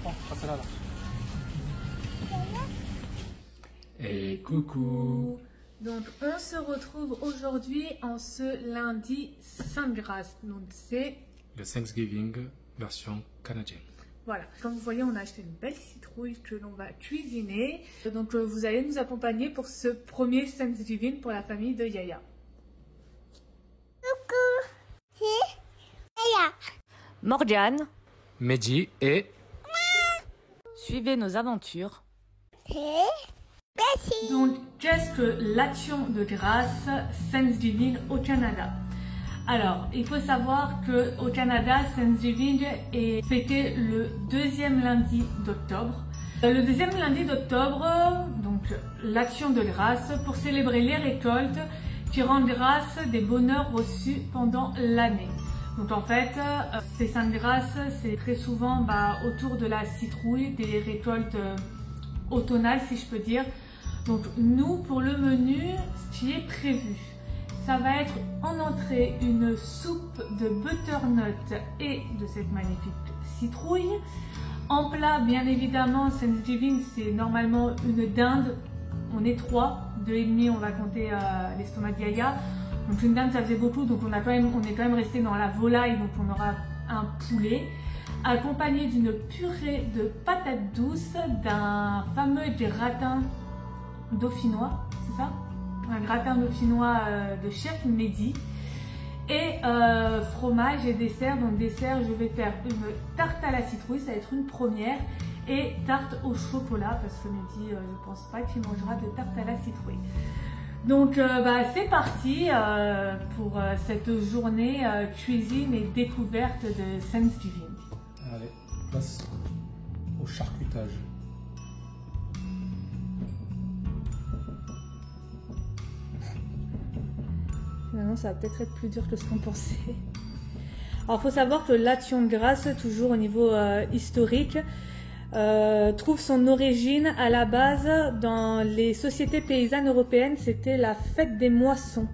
Prends, passe là. Et coucou. Donc on se retrouve aujourd'hui en ce lundi Sainte-Grâce. Donc c'est le Thanksgiving version canadienne. voilà, comme vous voyez, on a acheté une belle citrouille que l'on va cuisiner. Donc vous allez nous accompagner pour ce premier Thanksgiving pour la famille de Yaya. Coucou, c'est Yaya. Morgane, Mehdi et... suivez nos aventures. C'est Bessie. Donc qu'est-ce que l'action de grâce Thanksgiving au Canada? Alors, il faut savoir qu'au Canada, Thanksgiving est fêté le deuxième lundi d'octobre. Le deuxième lundi d'octobre, donc l'action de grâce pour célébrer les récoltes qui rendent grâce des bonheurs reçus pendant l'année. Donc en fait, ces Saintes Grâces, c'est très souvent autour de la citrouille, des récoltes automnales si je peux dire. Donc nous, pour le menu, ce qui est prévu, ça va être en entrée une soupe de butternut et de cette magnifique citrouille. En plat, bien évidemment, Thanksgiving, c'est normalement une dinde. On est 3, 2,5, on va compter l'estomac de Yaya. Donc une dinde, ça faisait beaucoup, donc on est quand même resté dans la volaille, donc on aura un poulet, accompagné d'une purée de patates douces, d'un fameux gratin dauphinois, c'est ça? Un gratin dauphinois de chef Mehdi, et fromage et dessert. Donc dessert, je vais faire une tarte à la citrouille, ça va être une première, et tarte au chocolat, parce que Mehdi, je pense pas qu'il mangera de tarte à la citrouille. Donc c'est parti pour cette journée cuisine et découverte de Thanksgiving. Allez, place au charcutage. Finalement, ça va peut-être être plus dur que ce qu'on pensait. Alors, il faut savoir que l'action de grâce, toujours au niveau historique, trouve son origine à la base dans les sociétés paysannes européennes. C'était la fête des moissons.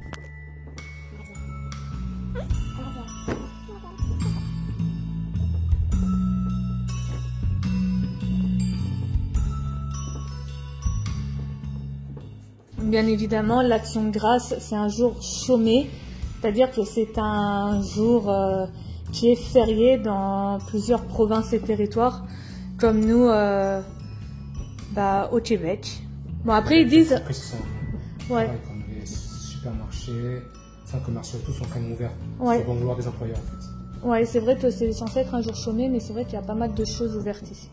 Bien évidemment, l'action de grâce, c'est un jour chômé, c'est-à-dire que c'est un jour qui est férié dans plusieurs provinces et territoires, comme nous au Québec. Bon, après, ils disent... Après, c'est ça. Ouais. Comme les supermarchés, centres commerciaux, tous sont quand même ouverts. Ouais. C'est bon vouloir des employeurs, en fait. Ouais, c'est vrai que c'est censé être un jour chômé, mais c'est vrai qu'il y a pas mal de choses ouvertes ici.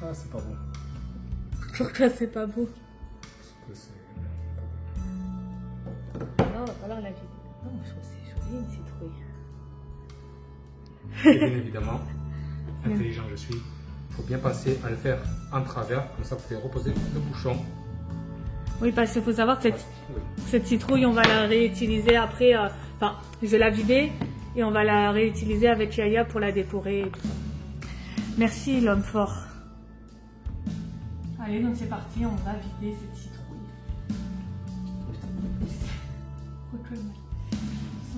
Ah, c'est pas bon. Pourquoi c'est pas beau? Parce que Non, on va falloir la vider. Non, je trouve que c'est joli une citrouille. c'est... Et bien évidemment, intelligent je suis, il faut bien passer à le faire en travers, comme ça vous pouvez reposer le bouchon. Oui, parce qu'il faut savoir que Oui. cette citrouille, on va la réutiliser après. Enfin, je vais la vider et on va la réutiliser avec Yaya pour la décorer et tout ça. Merci, l'homme fort. Allez, donc c'est parti, on va vider cette citrouille.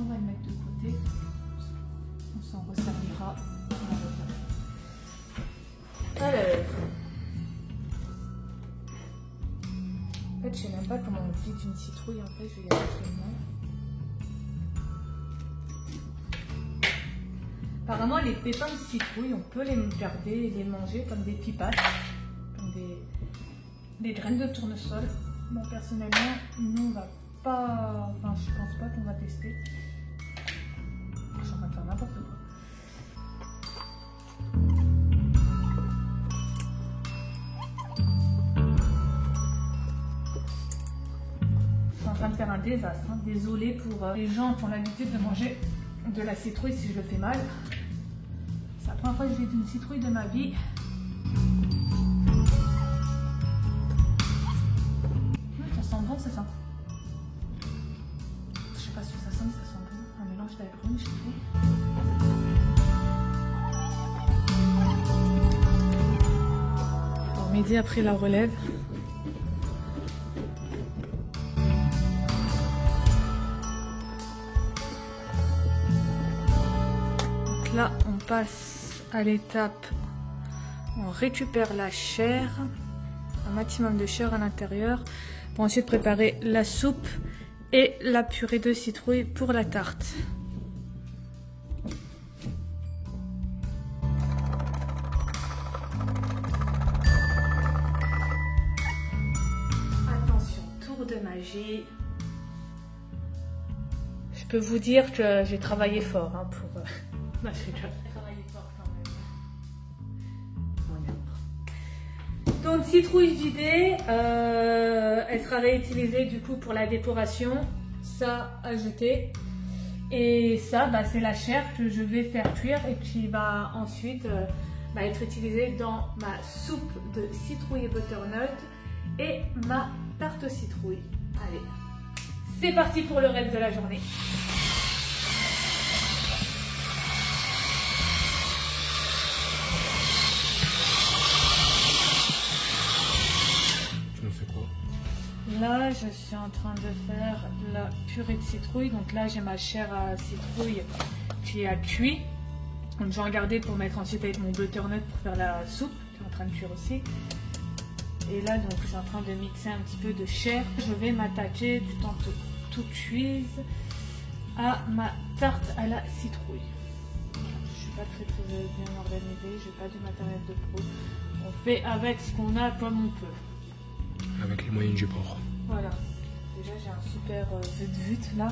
On va le mettre de côté. On s'en resservira. Alors. En fait, je sais même pas comment on vide une citrouille. En fait, je vais y mettre une main. Apparemment, les pépins de citrouille, on peut les garder et les manger comme des pipas, comme des graines de tournesol. Bon, personnellement, nous, on va pas... Enfin, je pense pas qu'on va tester. Je suis en train de faire n'importe quoi. Je suis en train de faire un désastre. Hein. Désolée pour les gens qui ont l'habitude de manger de la citrouille si je le fais mal. C'est la première fois que je vide une citrouille de ma vie. Ça sent bon, c'est ça. Je sais pas ce que ça sent, mais ça sent bon. Un mélange d'agrumes, je trouve. Mehdi a pris la relève. Donc là, on passe à l'étape, on récupère la chair, un maximum de chair à l'intérieur, pour ensuite préparer la soupe et la purée de citrouille pour la tarte. Attention, tour de magie. Je peux vous dire que j'ai travaillé fort hein, pour... Non, je rigole. J'ai travaillé fort quand même. Donc citrouille vidée, elle sera réutilisée du coup pour la décoration. Ça à jeter. Et ça, bah, c'est la chair que je vais faire cuire et qui va ensuite être utilisée dans ma soupe de citrouille et butternut et ma tarte aux citrouilles. Allez, c'est parti pour le reste de la journée. Là, je suis en train de faire la purée de citrouille. Donc là, j'ai ma chair à citrouille qui a cuit. Donc je vais regarder pour mettre ensuite avec mon butternut pour faire la soupe qui est en train de cuire aussi. Et là, donc, je suis en train de mixer un petit peu de chair. Je vais m'attaquer du temps que tout cuise à ma tarte à la citrouille. Voilà, je ne suis pas très bien organisée. Je n'ai pas du matériel de pro. On fait avec ce qu'on a comme on peut. Avec les moyens du bord. Voilà. Déjà, j'ai un super zut là.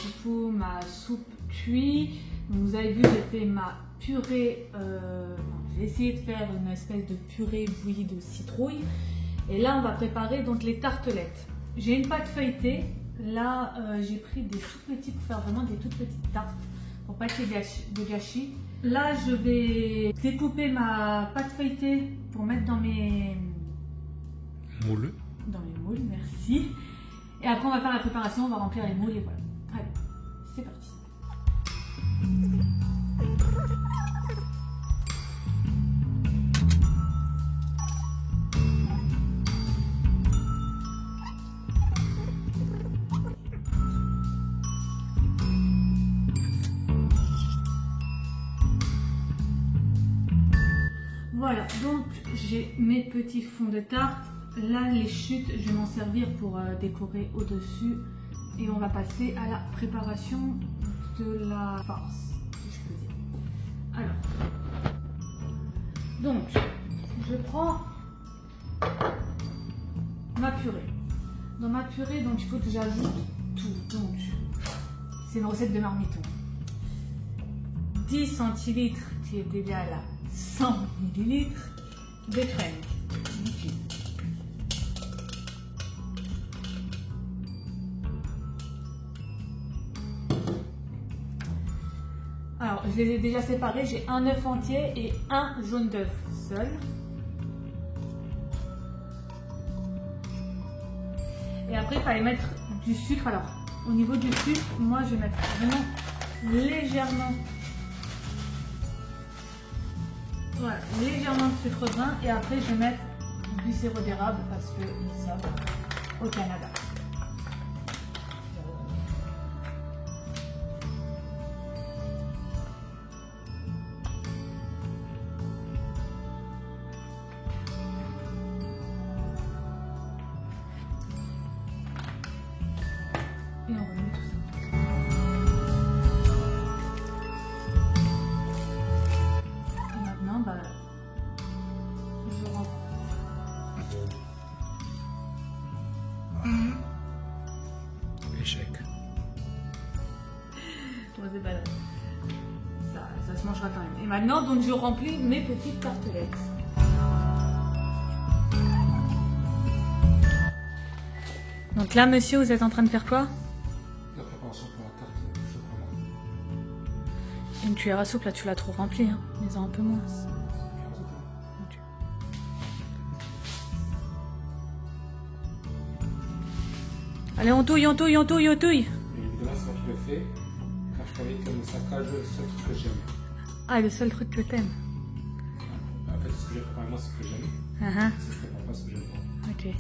Du coup, ma soupe cuit. Vous avez vu, j'ai fait ma purée. J'ai essayé de faire une espèce de purée bouillie de citrouille. Et là, on va préparer donc les tartelettes. J'ai une pâte feuilletée. Là, j'ai pris des tout petits pour faire vraiment des toutes petites tartes. Pour pas qu'il y ait de gâchis. Là, je vais découper ma pâte feuilletée pour mettre dans mes moules. Dans les moules, merci. Et après, on va faire la préparation, on va remplir les moules et voilà. Allez, c'est parti. Voilà, donc j'ai mes petits fonds de tarte. Là, les chutes, je vais m'en servir pour décorer au-dessus. Et on va passer à la préparation de la farce, si je peux dire. Alors, donc, je prends ma purée. Dans ma purée, donc, il faut que j'ajoute tout. Donc, c'est une recette de marmiton. 10 centilitres qui est égal à 100 ml de crème liquide. Alors, je les ai déjà séparés. J'ai un œuf entier et un jaune d'œuf seul. Et après, il fallait mettre du sucre. Alors, au niveau du sucre, moi, je vais mettre vraiment légèrement. Voilà, légèrement de sucre brun et après je vais mettre du sirop d'érable parce que nous sommes au Canada. Et on remet tout ça. Je rentre. Échec. Ça se mangera quand même. Et maintenant, donc, je remplis mes petites tartelettes. Donc là, monsieur, vous êtes en train de faire quoi? La préparation pour la tarte au chocolat. Une cuillère à soupe, là, tu l'as trop remplie. Hein. Mais un peu moins. Okay. Allez, on touille, on touille, on touille, on touille. Mais évidemment, c'est moi qui le fais. Car je savais que ça cache ce que j'aime. Ah, le seul truc que t'aimes. En fait, ce que j'ai préparé moi, c'est ce que j'aime. Si je prépare pas ce que j'aime pas. Ok.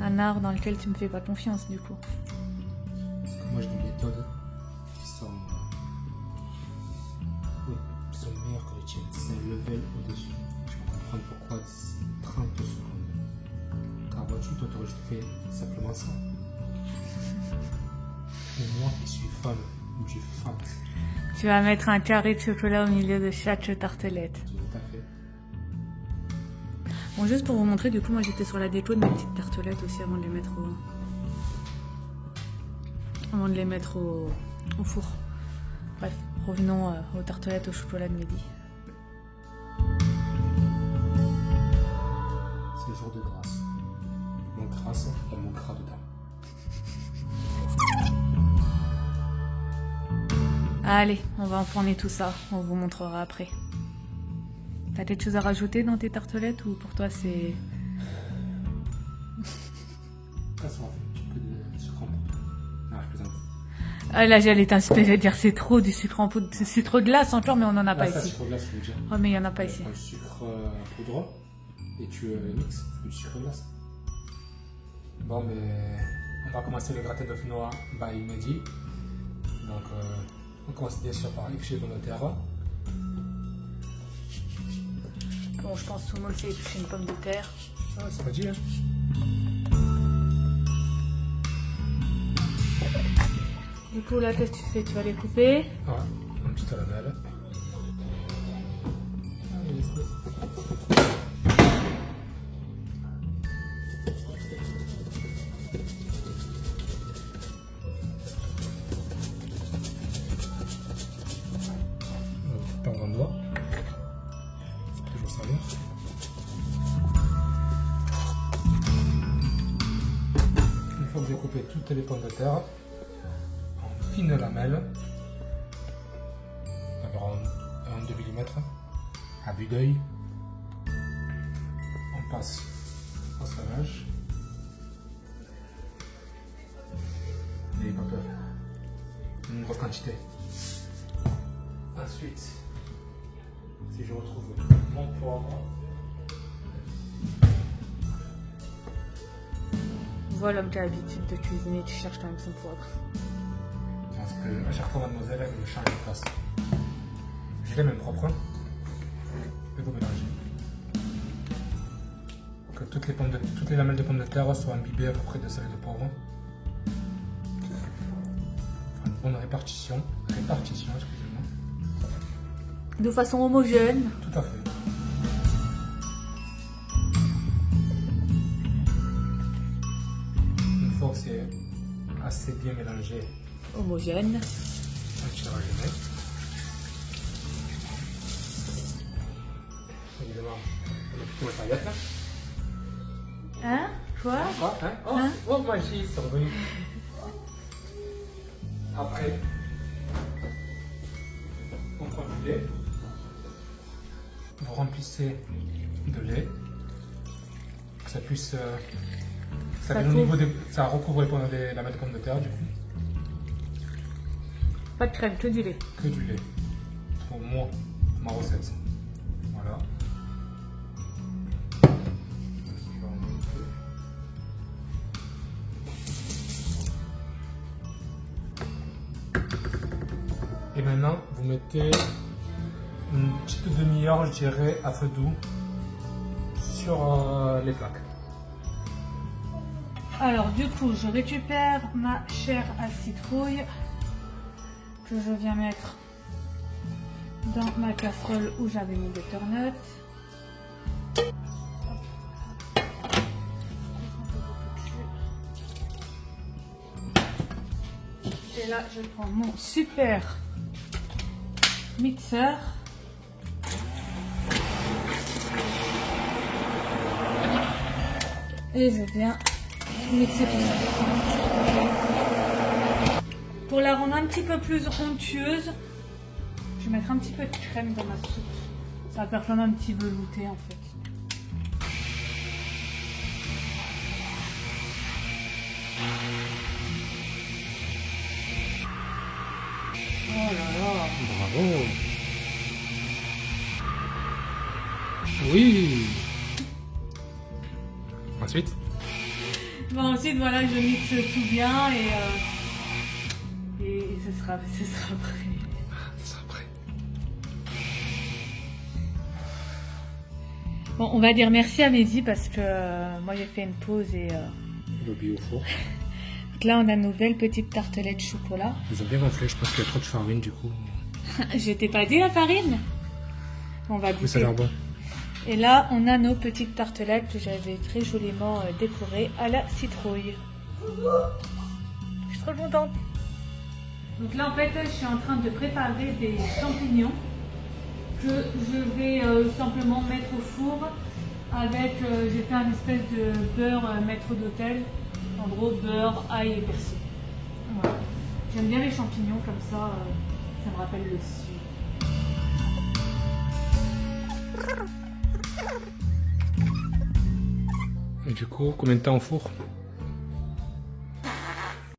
Un art dans lequel tu me fais pas confiance du coup. Parce que moi j'ai des méthodes qui sont meilleures que les tiennes. C'est un level au-dessus. Je peux comprendre pourquoi 30 secondes. Car vois-tu, toi t'aurais juste fait simplement ça. Mais moi je suis fan du fat. Tu vas mettre un carré de chocolat au milieu de chaque tartelette. Tout à fait. Bon, juste pour vous montrer, du coup, moi j'étais sur la déco de mes petites tartelettes aussi avant de les mettre au four. Bref, revenons aux tartelettes au chocolat de midi. C'est le jour de grâce. Mon grâce, il y a mon gras dedans. Allez, on va enfourner tout ça, on vous montrera après. T'as quelque chose à rajouter dans tes tartelettes ou pour toi c'est... Ça, ça en fait un petit peu de sucre en poudre. Non, je plaisante. Ah là j'allais t'inspirer, dire c'est trop du sucre en poudre, c'est trop de glace encore mais on en a pas ça, ici. sucre glace, je veux dire. Oh mais il y en a pas Tu ici. prends le sucre en poudre et tu mixes du sucre glace. Bon, mais on va commencer le gratin d'œuf noir by Mehdi. Donc, on commence bien sûr par éplucher de notre terre. Bon, je pense que tout le monde sait éplucher une pomme de terre. Ah, c'est pas dit, hein. Du coup là qu'est-ce que tu fais? Tu vas les couper? Voilà, un petit à la dalle. Perdre un doigt. C'est toujours salé. Une fois que j'ai coupé toutes les pommes de terre en fines lamelles, environ 1-2 mm, à vue d'œil, on passe au salage. N'ayez pas peur, une grosse quantité. Ensuite, si je retrouve mon poivre, Voilà l'homme qui a l'habitude de cuisiner, tu cherches quand même son poivre. parce que à chaque fois mademoiselle elle me change de place. Je l'ai même propre. Je vais vous mélanger. Que toutes les lamelles de pommes de terre soient imbibées à peu près de sel et de poivre. Enfin, une bonne répartition, excusez-moi. De façon homogène. Tout à fait. Une fois que c'est assez bien mélangé, Homogène. on tirera les mains. Évidemment, on met plutôt la serviette. Hein? Quoi? Ah, hein? Oh, Hein? oh, magie, c'est revenu. Après, on prend du lait. Vous remplissez de lait. Que ça puisse. Ça vient au niveau des. Ça recouvre la lamelle de pommes de terre, du coup. Pas de crème, que du lait. Que du lait. Pour moi, ma recette. Voilà. Et maintenant, vous mettez une petite demi-heure, je dirais, à feu doux sur les plaques. Alors du coup, je récupère ma chair à citrouille que je viens mettre dans ma casserole où j'avais mis butternut. Et là, je prends mon super mixeur. Et je viens mixer tout ça. Pour la rendre un petit peu plus onctueuse, Je vais mettre un petit peu de crème dans ma soupe. Ça va faire comme un petit velouté en fait. Oh là là. Bravo. Oui. Ensuite. Bon, ensuite voilà, je mixe tout bien et ce sera prêt. Ça sera prêt. Bon, on va dire merci à Mehdi parce que moi j'ai fait une pause et Lobby au four. donc là on a nos belles petites tartelettes chocolat. Ils ont bien gonflé, je pense qu'il y a trop de farine du coup. Je t'ai pas dit la farine. On va Mais ça a goûter. l'air bon. Et là on a nos petites tartelettes que j'avais très joliment décorées à la citrouille. Je suis trop contente. Donc là en fait je suis en train de préparer des champignons que je vais simplement mettre au four avec, j'ai fait un espèce de beurre maître d'hôtel, en gros beurre, ail et persil. Voilà. J'aime bien les champignons comme ça, ça me rappelle le sud. Et du coup, combien de temps au four?